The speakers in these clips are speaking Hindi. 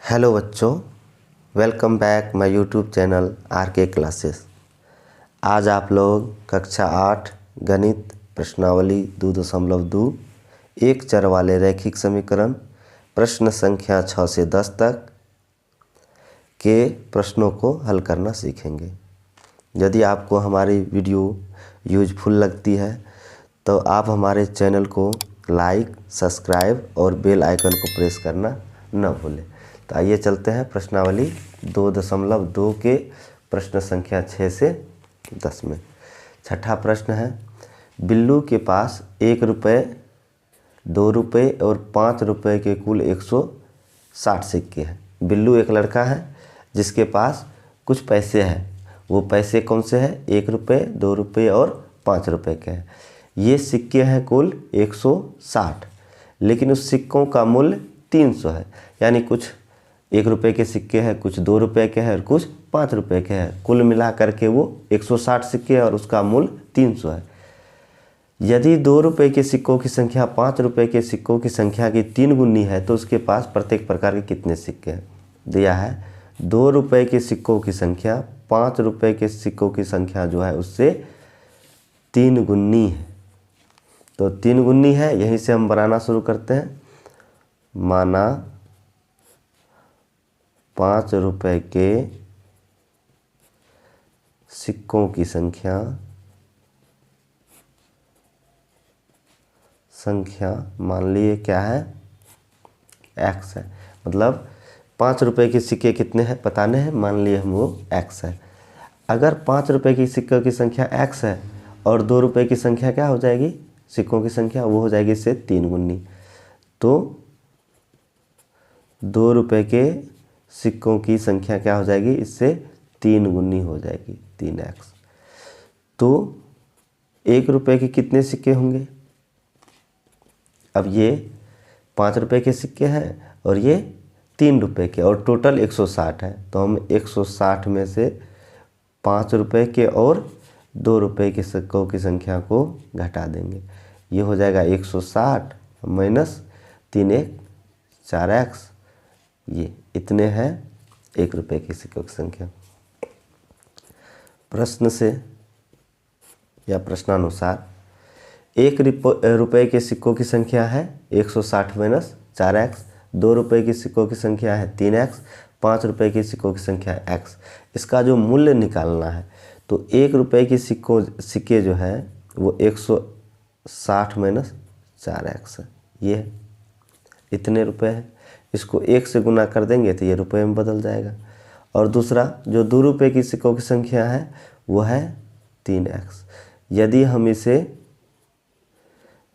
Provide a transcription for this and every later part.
हेलो बच्चों, welcome back my YouTube channel R K. Classes. आज आप लोग कक्षा 8 गणित प्रश्नावली 2.2 एक चर वाले रैखिक समीकरण प्रश्न संख्या 6 से 10 तक के प्रश्नों को हल करना सीखेंगे। यदि आपको हमारी वीडियो यूजफुल लगती है तो आप हमारे चैनल को लाइक, सब्सक्राइब और बेल आइकन को प्रेस करना न भूलें। तो आइए चलते हैं प्रश्नावली 2.2 के प्रश्न संख्या 6 से 10 में। छठा प्रश्न है, बिल्लू के पास 1 रुपये, 2 रुपये और 5 रुपये के कुल 160 सिक्के हैं। बिल्लू एक लड़का है जिसके पास कुछ पैसे हैं। वो पैसे कौन से हैं? 1 रुपये, 2 रुपये और 5 रुपये के हैं। ये सिक्के हैं कुल 160, लेकिन उस सिक्कों का मूल्य 300 है। यानी कुछ 1 रुपये के सिक्के हैं, कुछ 2 रुपये के हैं और कुछ 5 रुपये के हैं। कुल मिला करके वो 160 सिक्के और उसका मूल्य 300 है। यदि 2 रुपये के सिक्कों की संख्या 5 रुपये के सिक्कों की संख्या की 3 गुनी है तो उसके पास प्रत्येक प्रकार के कितने सिक्के हैं? दिया है 2 रुपये के सिक्कों की संख्या 5 रुपये के सिक्कों की संख्या जो है उससे 3 गुनी है। तो 3 गुनी है, यहीं से हम बनाना शुरू करते हैं। माना 5 रुपये के सिक्कों की संख्या मान लिए क्या है? x है। मतलब 5 रुपये के सिक्के कितने हैं बताने हैं, मान लिए हम वो x है। अगर 5 रुपये की सिक्कों की संख्या x है और 2 रुपये की संख्या क्या हो जाएगी? सिक्कों की संख्या वो हो जाएगी इससे 3 गुनी। तो 2 रुपये के सिक्कों की संख्या क्या हो जाएगी? इससे 3 गुनी हो जाएगी, 3x। तो 1 रुपये के कितने सिक्के होंगे? अब ये 5 रुपये के सिक्के हैं और ये 3 रुपये के, और टोटल 160 है। तो हम 160 में से 5 रुपये के और 2 रुपये के सिक्कों की संख्या को घटा देंगे। ये हो जाएगा 160 माइनस 3 1 4x। ये इतने हैं 1 रुपये के सिक्कों की संख्या। प्रश्न से या प्रश्नानुसार 1 रुपये के सिक्कों की संख्या है 160 माइनस 4x, 2 रुपये की सिक्कों की संख्या है 3x, 5 रुपये की सिक्कों की संख्या है x। इसका जो मूल्य निकालना है तो 1 रुपये की सिक्के जो है वो 160 माइनस 4x है। ये इतने रुपये है। इसको 1 से गुना कर देंगे तो ये रुपये में बदल जाएगा। और दूसरा जो 2 रुपये की सिक्कों की संख्या है वो है 3x। यदि हम इसे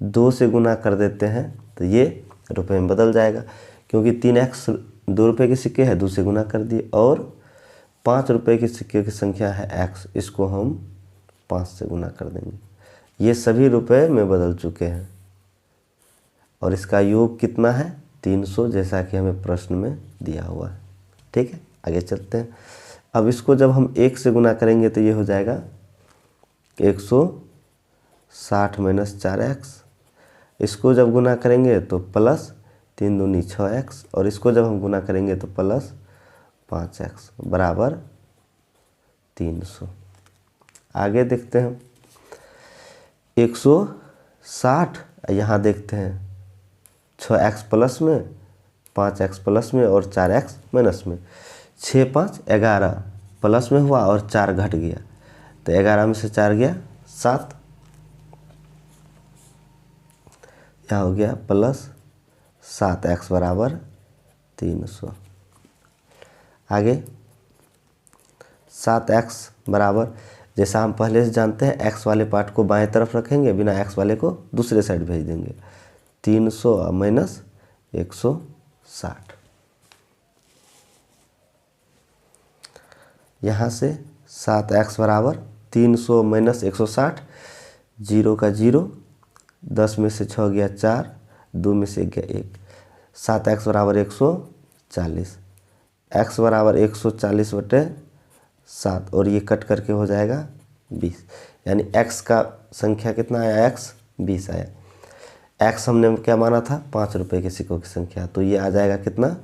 2 से गुना कर देते हैं तो ये रुपये में बदल जाएगा, क्योंकि 3x 2 रुपये के सिक्के है, 2 से गुना कर दिए। और 5 रुपये के सिक्के की संख्या है x, इसको हम 5 से गुना कर देंगे। ये सभी रुपये में बदल चुके हैं और इसका योग कितना है? 300, जैसा कि हमें प्रश्न में दिया हुआ है। ठीक है, आगे चलते हैं। अब इसको जब हम 1 से गुना करेंगे तो ये हो जाएगा 160 माइनस 4x। इसको जब गुना करेंगे तो प्लस 3 दूनी 6x, और इसको जब हम गुना करेंगे तो प्लस 5x बराबर 300। आगे देखते हैं 160, यहाँ देखते हैं 6x प्लस में, 5x प्लस में और 4x माइनस में। 6 5 11 प्लस में हुआ और 4 घट गया, तो 11 में से 4 गया 7, यहाँ हो गया प्लस 7x बराबर 300। आगे 7x बराबर, जैसा हम पहले से जानते हैं, x वाले पार्ट को बाएं तरफ रखेंगे, बिना x वाले को दूसरे साइड भेज देंगे। 300 माइनस 160। यहाँ से 7x बराबर 300 माइनस 160, 0 का 0, 10 में से 6 गया 4, 2 में से गया 1। 7x बराबर 140, x बराबर 140 बटे 7, और ये कट करके हो जाएगा 20। यानी x का संख्या कितना आया? x 20 आया। x हमने क्या माना था? 5 रुपये के सिक्कों की संख्या, तो ये आ जाएगा कितना?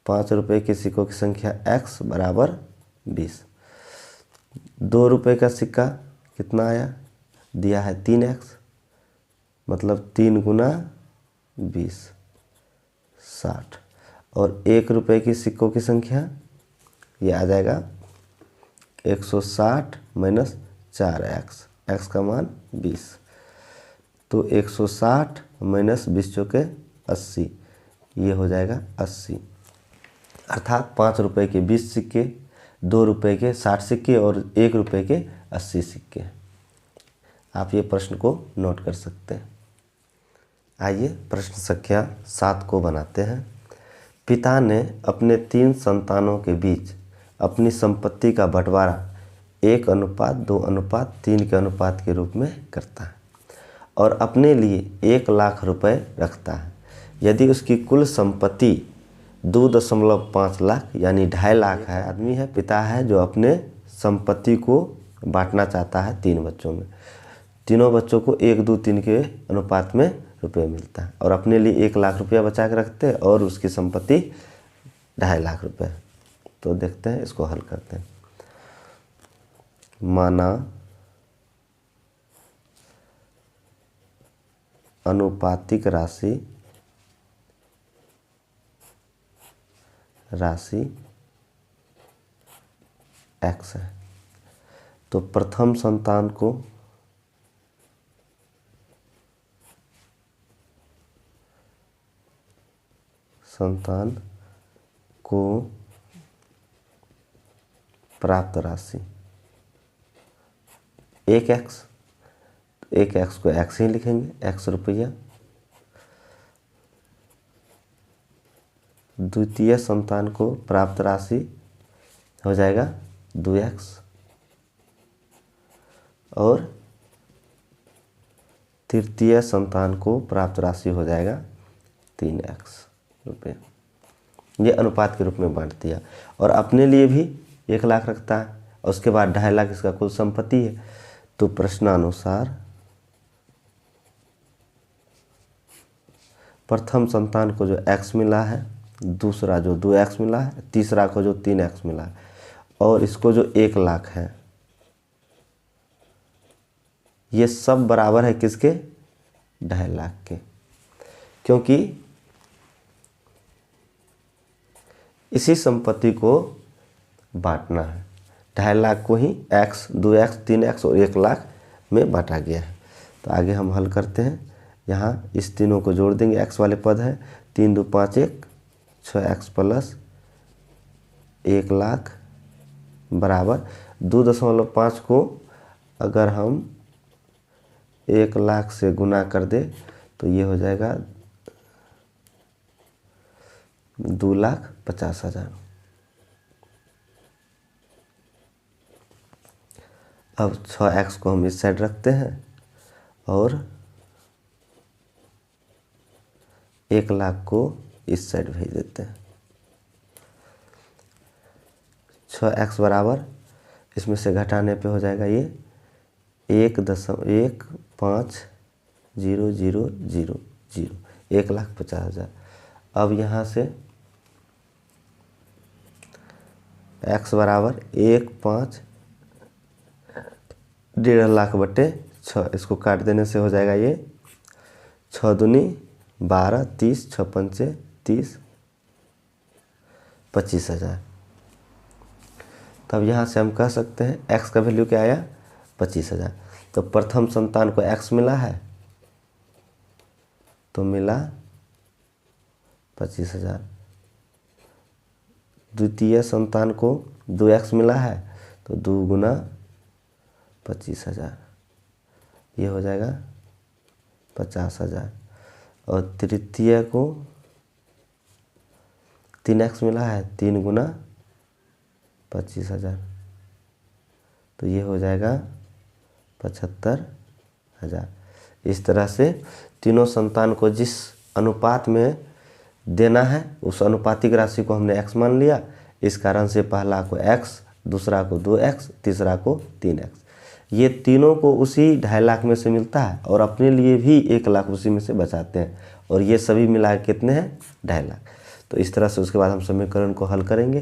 ₹5 के सिक्कों की संख्या x बराबर 20। ₹2 का सिक्का कितना आया, दिया है 3x, मतलब 3 गुना 20 60। और ₹1 की सिक्कों की संख्या ये आ जाएगा 160 माइनस 4x, x का मान 20, तो 160 माइनस 20 चौके 80, ये हो जाएगा 80। अर्थात ₹5 के 20 सिक्के, ₹2 के 60 सिक्के और ₹1 के 80 सिक्के। आप ये प्रश्न को नोट कर सकते हैं। आइए प्रश्न संख्या 7 को बनाते हैं। पिता ने अपने 3 संतानों के बीच अपनी संपत्ति का बंटवारा 1:2:3 के अनुपात के रूप में करता है और अपने लिए 1 लाख रुपए रखता है। यदि उसकी कुल संपत्ति 2.5 लाख यानी 2.5 लाख है, आदमी है, पिता है, जो अपने संपत्ति को बांटना चाहता है 3 बच्चों में। तीनों बच्चों को 1, 2, 3 के अनुपात में रुपये मिलता है और अपने लिए 1 लाख रुपया बचा के रखते हैं और उसकी संपत्ति 2.5 लाख रुपये। तो देखते हैं, इसको हल करते हैं। माना अनुपातिक राशि x है, तो प्रथम संतान को प्राप्त राशि 1x, 1x को x ही लिखेंगे, x रुपया। द्वितीय संतान को प्राप्त राशि हो जाएगा 2x और तृतीय संतान को प्राप्त राशि हो जाएगा 3x रुपये। ये अनुपात के रूप में बांट दिया और अपने लिए भी 1 लाख रखता है और उसके बाद 2.5 लाख इसका कुल संपत्ति है। तो प्रश्नानुसार प्रथम संतान को जो x मिला है, दूसरा जो 2x मिला है, तीसरा को जो 3x मिला है और इसको जो 1 लाख है, ये सब बराबर है किसके, 2.5 लाख के। क्योंकि इसी संपत्ति को बांटना है, 2.5 लाख को ही x, 2x, 3x और 1 लाख में बांटा गया है। तो आगे हम हल करते हैं। यहाँ इस तीनों को जोड़ देंगे, x वाले पद है 3 2 5 1 6x प्लस 1 लाख बराबर 2.5 को अगर हम 1 लाख से गुना कर दे तो ये हो जाएगा 2,50,000। अब 6x को हम इस साइड रखते हैं और 1 लाख को इस साइड भेज देते हैं। 6x बराबर इसमें से घटाने पे हो जाएगा ये 1.15000, 1,50,000। अब यहाँ से x बराबर 1,5,5 लाख बटे 6, इसको काट देने से हो जाएगा ये 6 दूनी 12, 30, 6 पंचे 30, 25,000। तब यहाँ से हम कह सकते हैं x का वैल्यू क्या आया, 25,000। तो प्रथम संतान को x मिला है तो मिला 25,000। द्वितीय संतान को 2x मिला है तो 2 गुना 25,000, ये हो जाएगा 50,000। और तृतीय को 3x मिला है, 3 गुना 25,000, तो ये हो जाएगा 75,000। इस तरह से तीनों संतान को जिस अनुपात में देना है उस अनुपातिक राशि को हमने x मान लिया। इस कारण से पहला को x, दूसरा को 2x, तीसरा को 3x। ये तीनों को उसी 2.5 लाख में से मिलता है और अपने लिए भी 1 लाख उसी में से बचाते हैं और ये सभी मिला के कितने हैं, 2.5 लाख। तो इस तरह से उसके बाद हम समीकरण को हल करेंगे।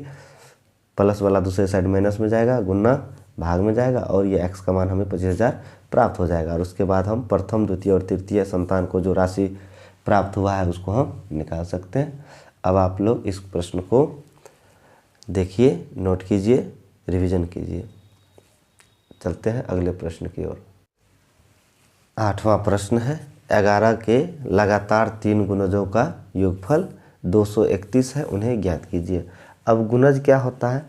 प्लस वाला दूसरे साइड माइनस में जाएगा, गुना भाग में जाएगा और ये x का मान हमें 25,000 प्राप्त हो जाएगा। और उसके बाद हम प्रथम, द्वितीय और तृतीय संतान को जो राशि प्राप्त हुआ है उसको हम निकाल सकते हैं। अब आप लोग इस प्रश्न को देखिए, नोट कीजिए, रिवीजन कीजिए। चलते हैं अगले प्रश्न की ओर। 8वां प्रश्न है, 11 के लगातार 3 गुणजों का योगफल 231 है, उन्हें ज्ञात कीजिए। अब गुणज क्या होता है,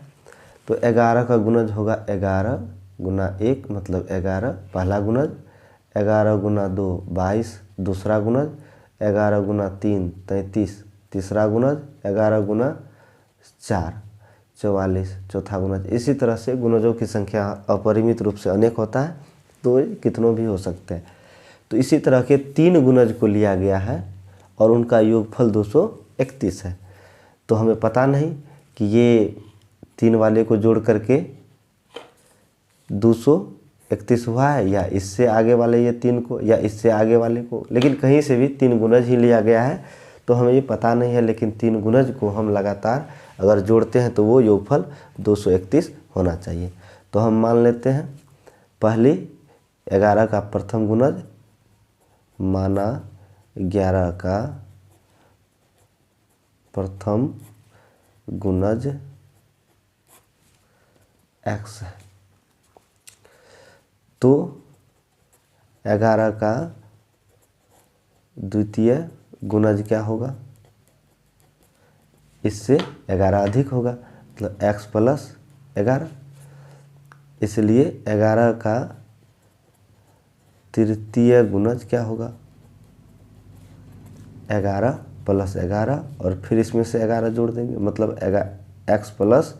तो 11 का गुणज होगा 11 गुना 1 मतलब 11 पहला गुणज, 11 गुना 2 22 दूसरा गुणज, 11 गुना 3 33 तीसरा गुणज, 11 गुना 4 44 चौथा गुणज। इसी तरह से गुणजों की संख्या अपरिमित रूप से अनेक होता है, तो कितनों भी हो सकते हैं। तो इसी तरह के 3 गुणज को लिया गया है और उनका योगफल 231 है। तो हमें पता नहीं कि ये 3 वाले को जोड़ करके 231 हुआ है या इससे आगे वाले ये 3 को या इससे आगे वाले को, लेकिन कहीं से भी 3 गुणज ही लिया गया है, तो हमें ये पता नहीं है। लेकिन 3 गुणज को हम लगातार अगर जोड़ते हैं तो वो योगफल 231 होना चाहिए। तो हम मान लेते हैं पहली 11 का प्रथम गुणज माना 11 का प्रथम गुणज x है, तो 11 का द्वितीय गुणज क्या होगा, इससे 11 अधिक होगा, मतलब x प्लस 11। इसलिए 11 का तृतीय गुणज क्या होगा, 11 प्लस 11 और फिर इसमें से 11 जोड़ देंगे, मतलब x प्लस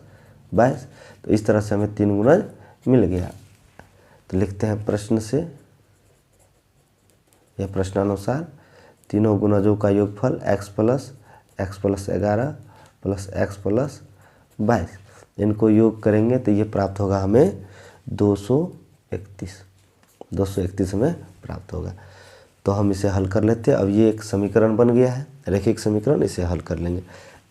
22। तो इस तरह से हमें 3 गुणज मिल गया। तो लिखते हैं प्रश्न से या प्रश्नानुसार, तीनों गुणजों का योगफल x plus 11 plus x plus 22, इनको योग करेंगे तो ये प्राप्त होगा हमें 231 हमें प्राप्त होगा। तो हम इसे हल कर लेते हैं। अब ये एक समीकरण बन गया है, रैखिक समीकरण, इसे हल कर लेंगे।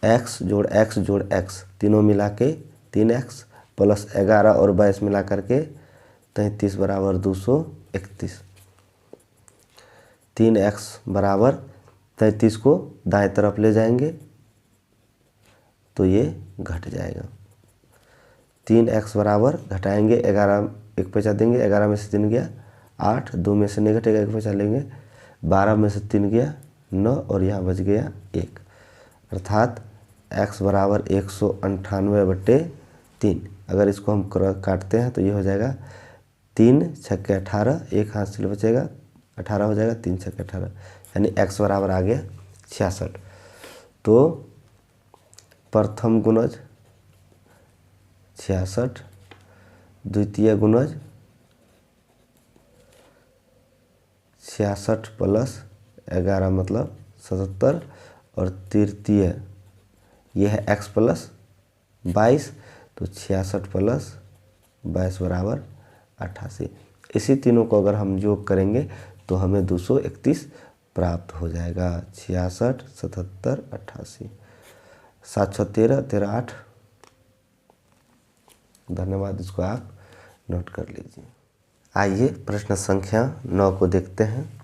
x जोड़ x जोड़ x तीनों मिला के 3x प्लस 11 और 22 मिला करके 33 बराबर 231। 3x बराबर 33 को दाएं तरफ ले जाएंगे तो ये घट जाएगा। 3x बराबर घटाएंगे 11 एक पैसा देंगे, 11 में से 3 गया 8, 2 में से नहीं घटेगा 1 पैसा लेंगे, 12 में से 3 गया 9 और यहाँ बच गया 1, अर्थात x बराबर 198/3। अगर इसको हम काटते हैं तो ये हो जाएगा 3 छक्के 18, एक हाथ से बचेगा 18 हो जाएगा, 3 छक्के 18, यानी x बराबर आ गया 66। तो प्रथम गुणज 66, द्वितीय गुणज 66 प्लस 11 मतलब 77 और तृतीय ये है x प्लस 22, तो 66 प्लस 22 बराबर 88। इसी तीनों को अगर हम योग करेंगे तो हमें 231 प्राप्त हो जाएगा। 66 77 88 713 13 8। धन्यवाद, इसको आप नोट कर लीजिए। आइए प्रश्न संख्या 9 को देखते हैं।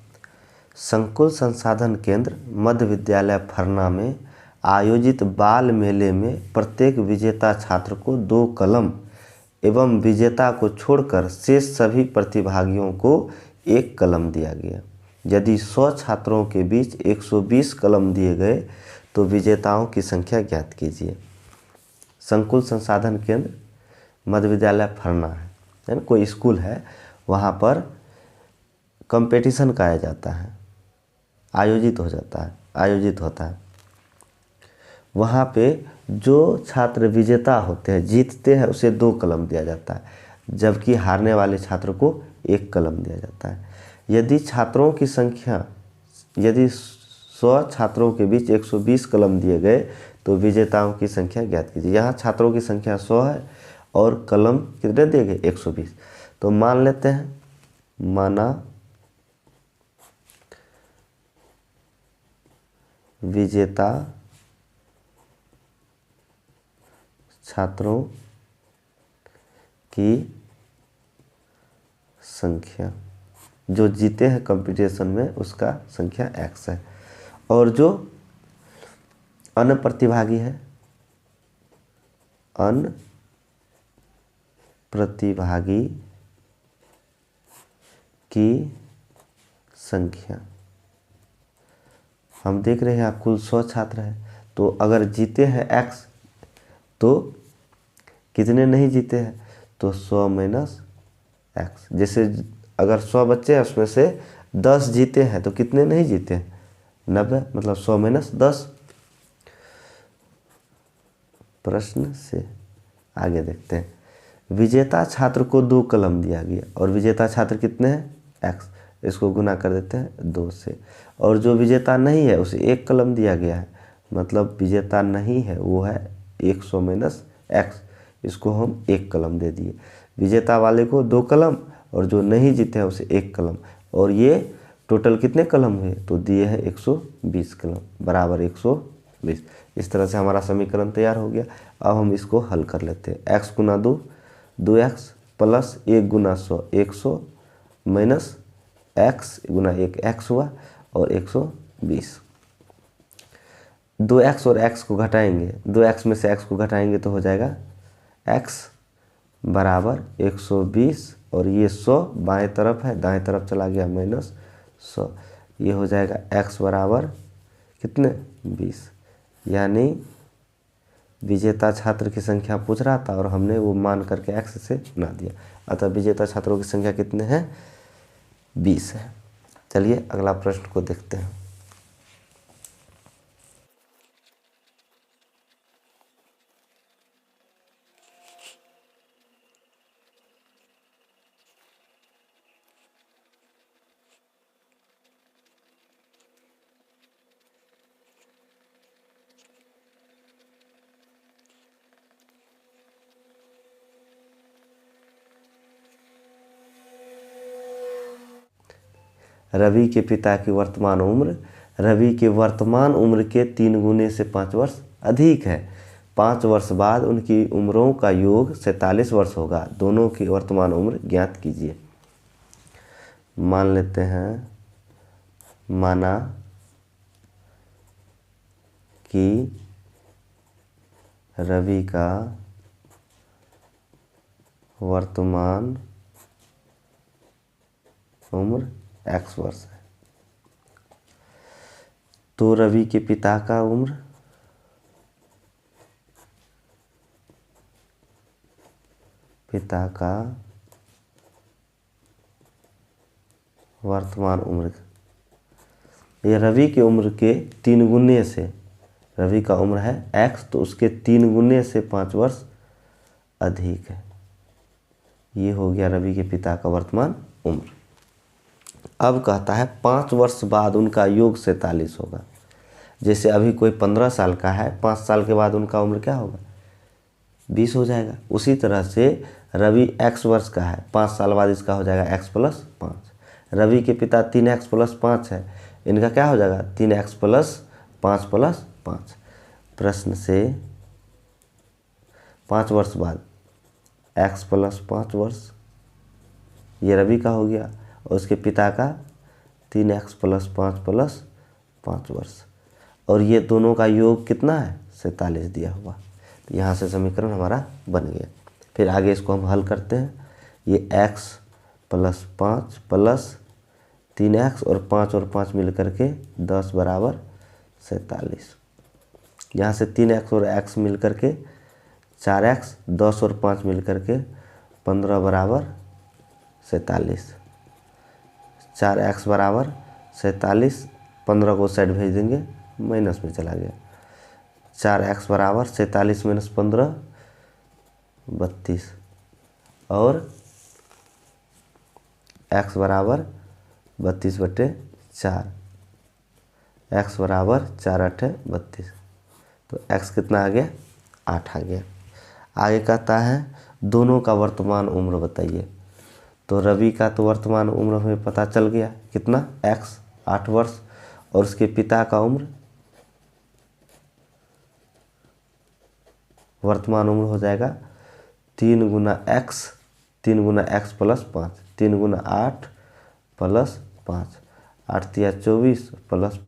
संकुल संसाधन केंद्र मध्य विद्यालय फरना में आयोजित बाल मेले में प्रत्येक विजेता छात्र को 2 कलम एवं विजेता को छोड़कर शेष सभी प्रतिभागियों को 1 कलम दिया गया। यदि 100 छात्रों के बीच 120 कलम दिए गए तो विजेताओं की संख्या ज्ञात कीजिए। संकुल संसाधन केंद्र मध्य विद्यालय फरना है ना, कोई स्कूल है, वहाँ पर कंपटीशन कराया जाता है, आयोजित होता है। वहाँ पे जो छात्र विजेता होते हैं, जीतते हैं, उसे 2 कलम दिया जाता है, जबकि हारने वाले छात्र को 1 कलम दिया जाता है। यदि 100 छात्रों के बीच 120 कलम दिए गए तो विजेताओं की संख्या ज्ञात कीजिए। यहाँ छात्रों की संख्या 100 है और कलम कितने दिए गए 120। तो मान लेते हैं, माना विजेता छात्रों की संख्या, जो जीते हैं कंपटीशन में उसका संख्या x है, और जो अन्य प्रतिभागी है, अन्य प्रतिभागी की संख्या, हम देख रहे हैं आप कुल 100 छात्र हैं, तो अगर जीते हैं x तो कितने नहीं जीते हैं, तो 100 माइनस एक्स। जैसे अगर 100 बच्चे हैं उसमें से 10 जीते हैं तो कितने नहीं जीते हैं, 90, मतलब 100 माइनस 10। प्रश्न से आगे देखते हैं। विजेता छात्र को 2 कलम दिया गया और विजेता छात्र कितने हैं, x, इसको गुना कर देते हैं 2 से, और जो विजेता नहीं है उसे 1 कलम दिया गया है, मतलब विजेता नहीं है वो है 100 माइनस एक्स, इसको हम 1 कलम दे दिए। विजेता वाले को 2 कलम और जो नहीं जीते हैं उसे 1 कलम, और ये टोटल कितने कलम हुए, तो दिए हैं 120 कलम बराबर 120। इस तरह से हमारा समीकरण तैयार हो गया। अब हम इसको हल कर लेते हैं। x गुना 2 2x प्लस 1 गुना 100 100 माइनस x गुना 1 x हुआ और 120। 2x और x को घटाएंगे, 2x में से x को घटाएंगे तो हो जाएगा x बराबर 120, और ये 100 बाएं तरफ है, दाएं तरफ चला गया माइनस 100, ये हो जाएगा x बराबर कितने 20। यानी विजेता छात्र की संख्या पूछ रहा था और हमने वो मान करके x से गुना दिया, अतः विजेता छात्रों की संख्या कितने हैं, 20 है। चलिए अगला प्रश्न को देखते हैं। रवि के पिता की वर्तमान उम्र रवि के वर्तमान उम्र के 3 गुने से 5 वर्ष अधिक है। 5 वर्ष बाद उनकी उम्रों का योग 47 वर्ष होगा। दोनों की वर्तमान उम्र ज्ञात कीजिए। मान लेते हैं, माना कि रवि का वर्तमान उम्र x वर्ष है, तो रवि के पिता का उम्र वर्तमान उम्र, ये रवि की उम्र के 3 गुने से, रवि का उम्र है x तो उसके 3 गुने से 5 वर्ष अधिक है। ये हो गया रवि के पिता का वर्तमान उम्र। अब कहता है 5 वर्ष बाद उनका योग 47 होगा। जैसे अभी कोई 15 साल का है, 5 साल के बाद उनका उम्र क्या होगा, 20 हो जाएगा। उसी तरह से रवि x वर्ष का है, 5 साल बाद इसका हो जाएगा x प्लस 5। रवि के पिता 3x प्लस 5 है, इनका क्या हो जाएगा 3x प्लस 5। प्रश्न से 5 वर्ष बाद x प्लस 5 वर्ष, ये रवि का हो गया, और उसके पिता का 3x प्लस 5 वर्ष, और ये दोनों का योग कितना है 47 दिया हुआ। तो यहाँ से समीकरण हमारा बन गया। फिर आगे इसको हम हल करते हैं। ये x प्लस 5 प्लस 3x और 5 मिल करके 10 बराबर 47। यहाँ से 3x और x मिल करके 4x, 10 और 5 मिल करके 15 बराबर 47। 4x बराबर 47, 15 को साइड भेज देंगे, माइनस में चला गया। 4x बराबर 47 माइनस 15 32, और x बराबर 32/4, x बराबर 4 8 32, तो x कितना आ गया 8 आ गया। आगे कहता है दोनों का वर्तमान उम्र बताइए। तो रवि का तो वर्तमान उम्र हमें पता चल गया कितना x 8 वर्ष, और उसके पिता का उम्र वर्तमान उम्र हो जाएगा 3 गुना x, 3 गुना x प्लस 5, 3 गुना 8 प्लस 5, 8 तिया 24 प्लस